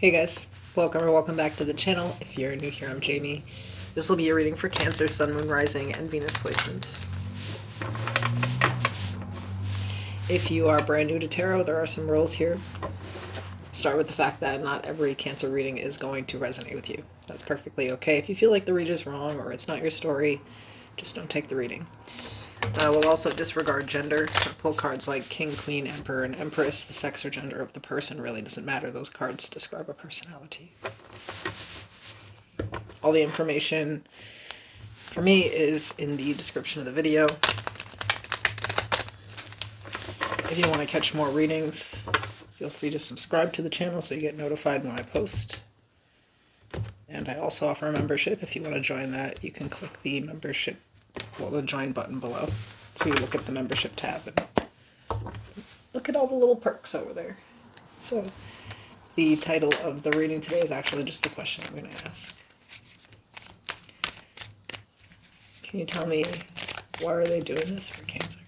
Hey guys, welcome back to the channel. If you're new here, I'm Jamie. This will be a reading for Cancer, Sun, Moon, Rising, and Venus placements. If you are brand new to tarot, there are some rules here. Start with the fact that not every Cancer reading is going to resonate with you. That's perfectly okay. If you feel like the reader's wrong or it's not your story, just don't take the reading. We'll also disregard gender. Pull cards like King, Queen, Emperor, and Empress. The sex or gender of the person really doesn't matter. Those cards describe a personality. All the information for me is in the description of the video. If you want to catch more readings, feel free to subscribe to the channel so you get notified when I post. And I also offer a membership. If you want to join that, you can click the membership, the join button below. So you look at the membership tab and look at all the little perks over there. So the title of the reading today is actually just a question I'm going to ask. Can you tell me, why are they doing this for Cancer?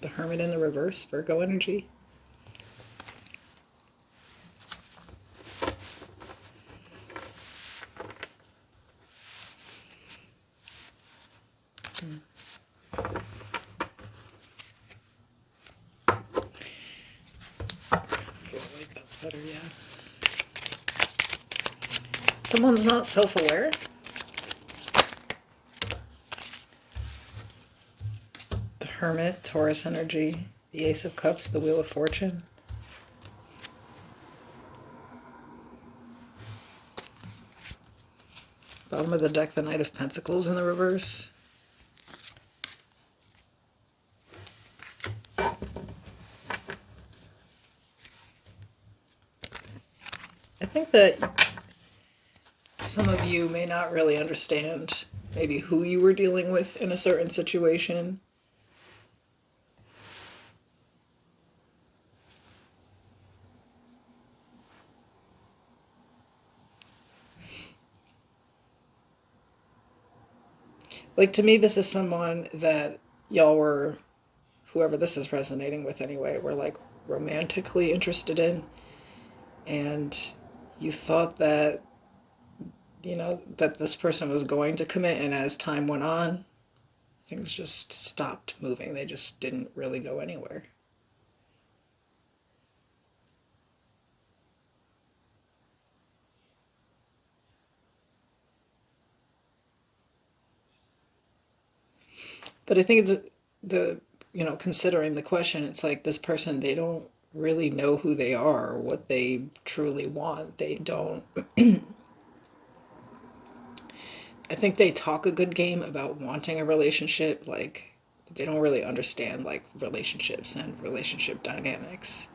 The Hermit in the reverse, Virgo energy. I feel like that's better, yeah. Someone's not self-aware. The Hermit, Taurus energy, the Ace of Cups, the Wheel of Fortune. Bottom of the deck, the Knight of Pentacles in the reverse. I think that some of you may not really understand maybe who you were dealing with in a certain situation. Like, to me, this is someone that y'all were, whoever this is resonating with anyway, were like romantically interested in. And you thought that, that this person was going to commit, and as time went on, things just stopped moving. They just didn't really go anywhere. But I think it's considering the question, it's like this person, they don't really know who they are or what they truly want. They don't. I think they talk a good game about wanting a relationship, like they don't really understand like relationships and relationship dynamics.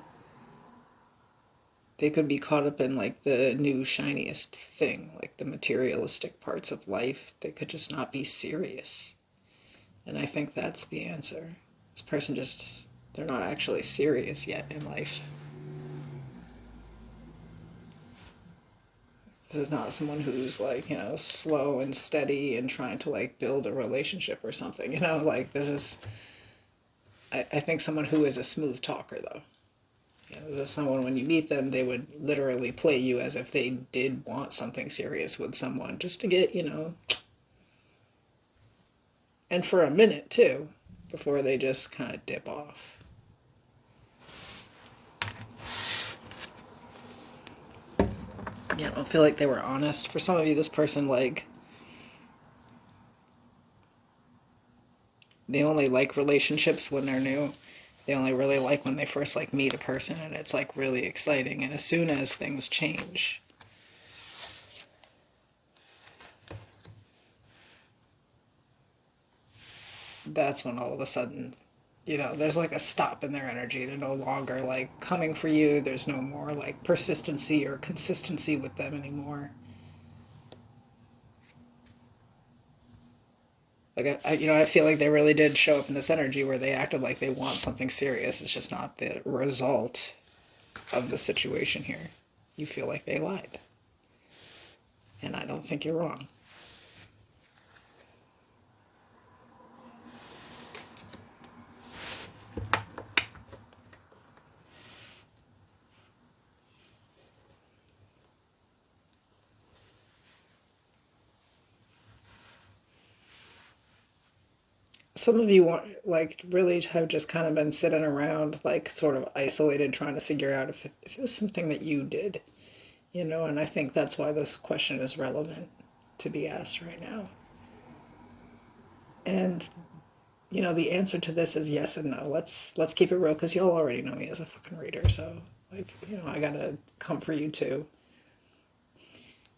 They could be caught up in like the new shiniest thing, like the materialistic parts of life. They could just not be serious. And I think that's the answer. This person just, they're not actually serious yet in life. This is not someone who's like, slow and steady and trying to like build a relationship or something, like this is, I think someone who is a smooth talker though. This is someone, when you meet them, they would literally play you as if they did want something serious with someone just to get, and for a minute too, before they just kind of dip off. Yeah, I don't feel like they were honest. For some of you, this person, like, they only like relationships when they're new. They only really like when they first, like, meet a person, and it's, like, really exciting. And as soon as things change, that's when all of a sudden, there's, like, a stop in their energy. They're no longer, like, coming for you. There's no more, like, persistency or consistency with them anymore. Like I feel like they really did show up in this energy where they acted like they want something serious. It's just not the result of the situation here. You feel like they lied, and I don't think you're wrong. Some of you want, like, really have just kind of been sitting around, like, sort of isolated, trying to figure out if it was something that you did, and I think that's why this question is relevant to be asked right now. And, the answer to this is yes and no. Let's keep it real, because y'all already know me as a fucking reader, so, like, I gotta come for you too.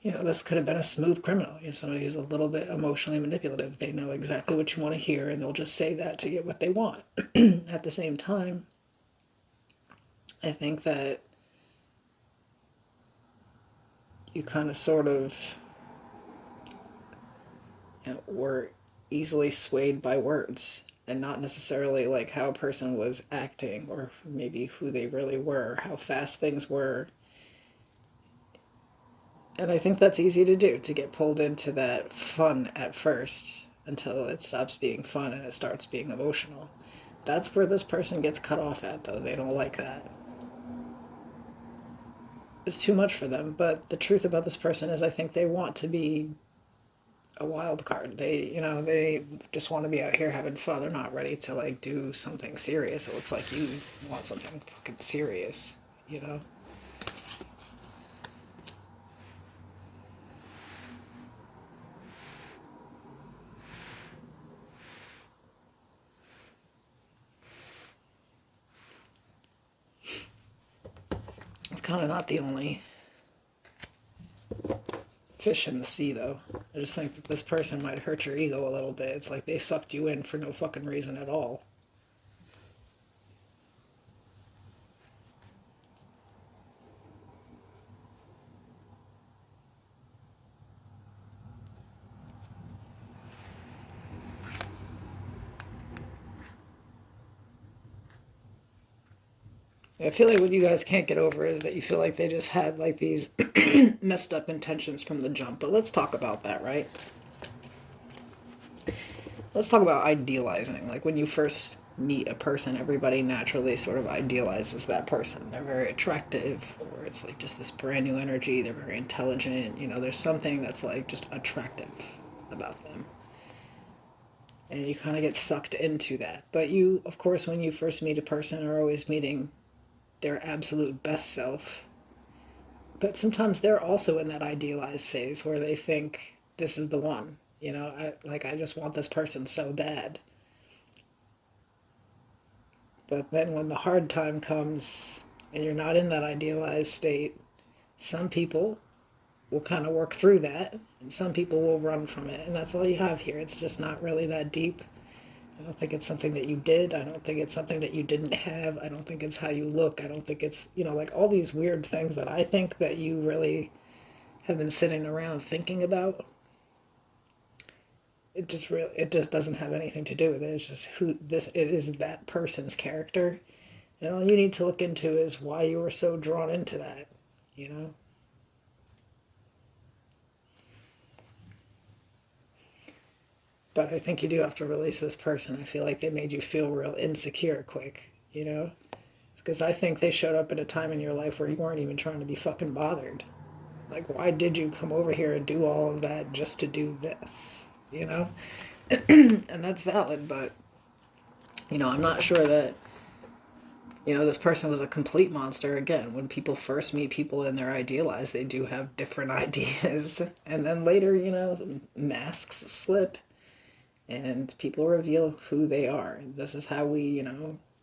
This could have been a smooth criminal, somebody who's a little bit emotionally manipulative. They know exactly what you want to hear, and they'll just say that to get what they want. At the same time, I think that you kind of sort of were easily swayed by words and not necessarily like how a person was acting or maybe who they really were, how fast things were. And I think that's easy to do, to get pulled into that fun at first until it stops being fun and it starts being emotional. That's where this person gets cut off at, though. They don't like that. It's too much for them. But the truth about this person is, I think they want to be a wild card. They just want to be out here having fun. They're not ready to like do something serious. It looks like you want something fucking serious, you know? It's kind of not the only fish in the sea, though. I just think that this person might hurt your ego a little bit. It's like they sucked you in for no fucking reason at all. I feel like what you guys can't get over is that you feel like they just had like these messed up intentions from the jump. But let's talk about that, right? Let's talk about idealizing. Like when you first meet a person, everybody naturally sort of idealizes that person. They're very attractive, or it's like just this brand new energy. They're very intelligent. There's something that's like just attractive about them. And you kind of get sucked into that. But you, of course, when you first meet a person, are always meeting their absolute best self. But sometimes they're also in that idealized phase where they think this is the one. I just want this person so bad. But then when the hard time comes and you're not in that idealized state, some people will kind of work through that and some people will run from it. And that's all you have here. It's just not really that deep. I don't think it's something that you did. I don't think it's something that you didn't have. I don't think it's how you look. I don't think it's, like all these weird things that I think that you really have been sitting around thinking about. It just doesn't have anything to do with it. It's just it is that person's character. And all you need to look into is why you were so drawn into that, you know? But I think you do have to release this person. I feel like they made you feel real insecure quick. Because I think they showed up at a time in your life where you weren't even trying to be fucking bothered. Like, why did you come over here and do all of that just to do this? And that's valid, but, I'm not sure that, this person was a complete monster. Again, when people first meet people and they're idealized, they do have different ideas. And then later, masks slip and people reveal who they are. This is how we,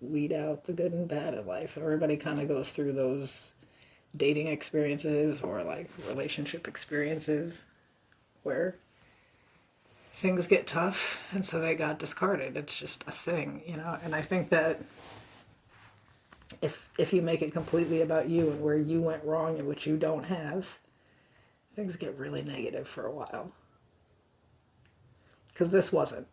weed out the good and bad in life. Everybody kind of goes through those dating experiences or like relationship experiences where things get tough and so they got discarded. It's just a thing. And I think that if you make it completely about you and where you went wrong and what you don't have, things get really negative for a while. Because this wasn't.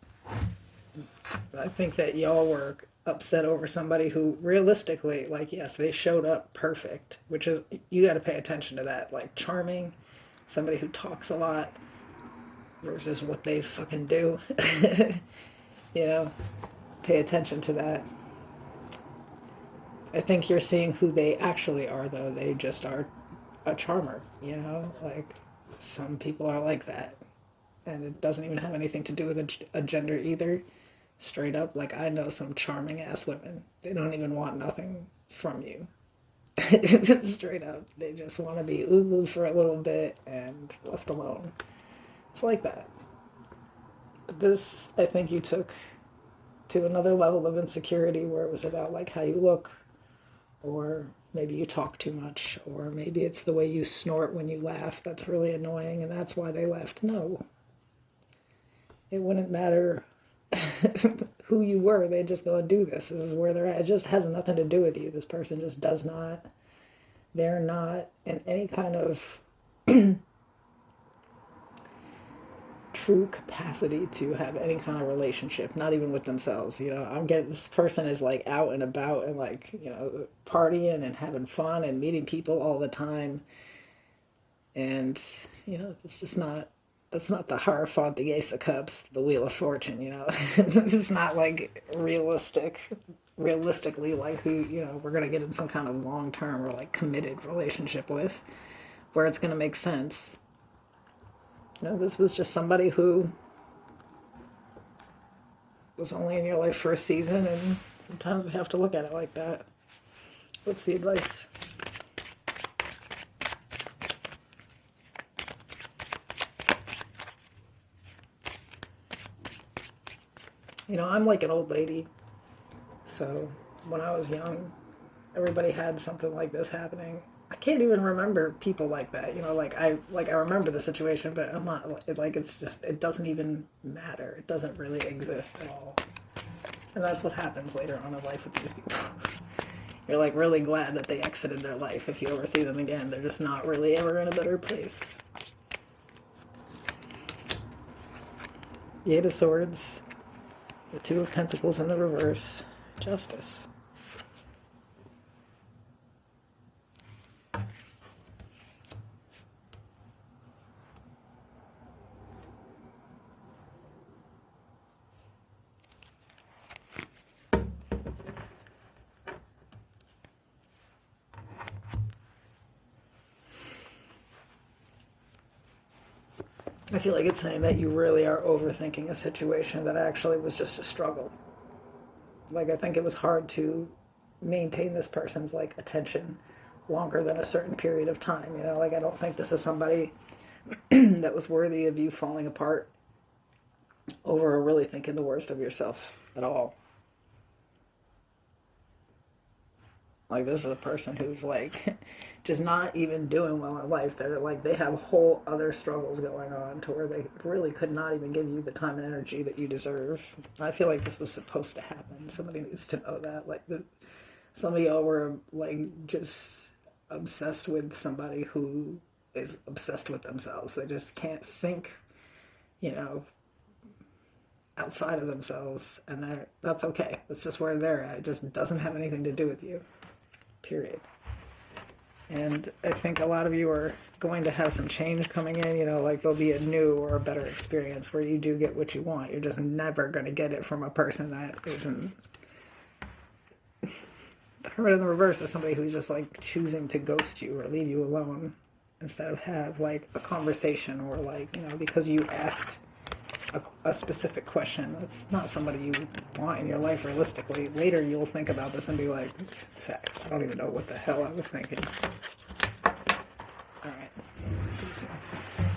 I think that y'all were upset over somebody who realistically, like, yes, they showed up perfect, which is, you got to pay attention to that. Like, charming, somebody who talks a lot versus what they fucking do. You know, pay attention to that. I think you're seeing who they actually are, though. They just are a charmer, you know? Like, some people are like that. And it doesn't even have anything to do with a gender either. Straight up, like, I know some charming ass women. They don't even want nothing from you. Straight up. They just want to be oogled for a little bit and left alone. It's like that. But this, I think you took to another level of insecurity where it was about, like, how you look, or maybe you talk too much, or maybe it's the way you snort when you laugh that's really annoying and that's why they left. No, it wouldn't matter who you were. They just go and do this. This is where they're at. It just has nothing to do with you. This person just does not, they're not in any kind of true capacity to have any kind of relationship, not even with themselves. You know, I'm getting, this person is like out and about and, like, you know, partying and having fun and meeting people all the time. And, you know, it's just not, that's not the Hierophant, the Ace of Cups, the Wheel of Fortune, you know. It's not like realistically, like, who, you know, we're going to get in some kind of long term or like committed relationship with, where it's going to make sense. No, this was just somebody who was only in your life for a season, and sometimes we have to look at it like that. What's the advice? You know, I'm like an old lady, so when I was young, everybody had something like this happening. I can't even remember people like that. You know, like I remember the situation, but I'm not like, it's just, it doesn't even matter. It doesn't really exist at all. And that's what happens later on in life with these people. You're like really glad that they exited their life. If you ever see them again, they're just not really ever in a better place. The Eight of Swords, the Two of Pentacles in the reverse, Justice. I feel like it's saying that you really are overthinking a situation that actually was just a struggle. Like, I think it was hard to maintain this person's, like, attention longer than a certain period of time. You know, like, I don't think this is somebody that was worthy of you falling apart over or really thinking the worst of yourself at all. Like, this is a person who's like just not even doing well in life. They're like, they have whole other struggles going on to where they really could not even give you the time and energy that you deserve. I feel like this was supposed to happen. Somebody needs to know that. Like, some of y'all were like just obsessed with somebody who is obsessed with themselves. They just can't think, you know, outside of themselves, and that's okay. That's just where they're at. It just doesn't have anything to do with you. Period. And I think a lot of you are going to have some change coming in, you know, like there'll be a new or a better experience where you do get what you want. You're just never going to get it from a person that isn't. The Hermit in the reverse is somebody who's just like choosing to ghost you or leave you alone instead of have like a conversation, or like, you know, because you asked a specific question. That's not somebody you want in your life realistically. Later you'll think about this and be like, facts, I don't even know what the hell I was thinking. Alright, see you soon.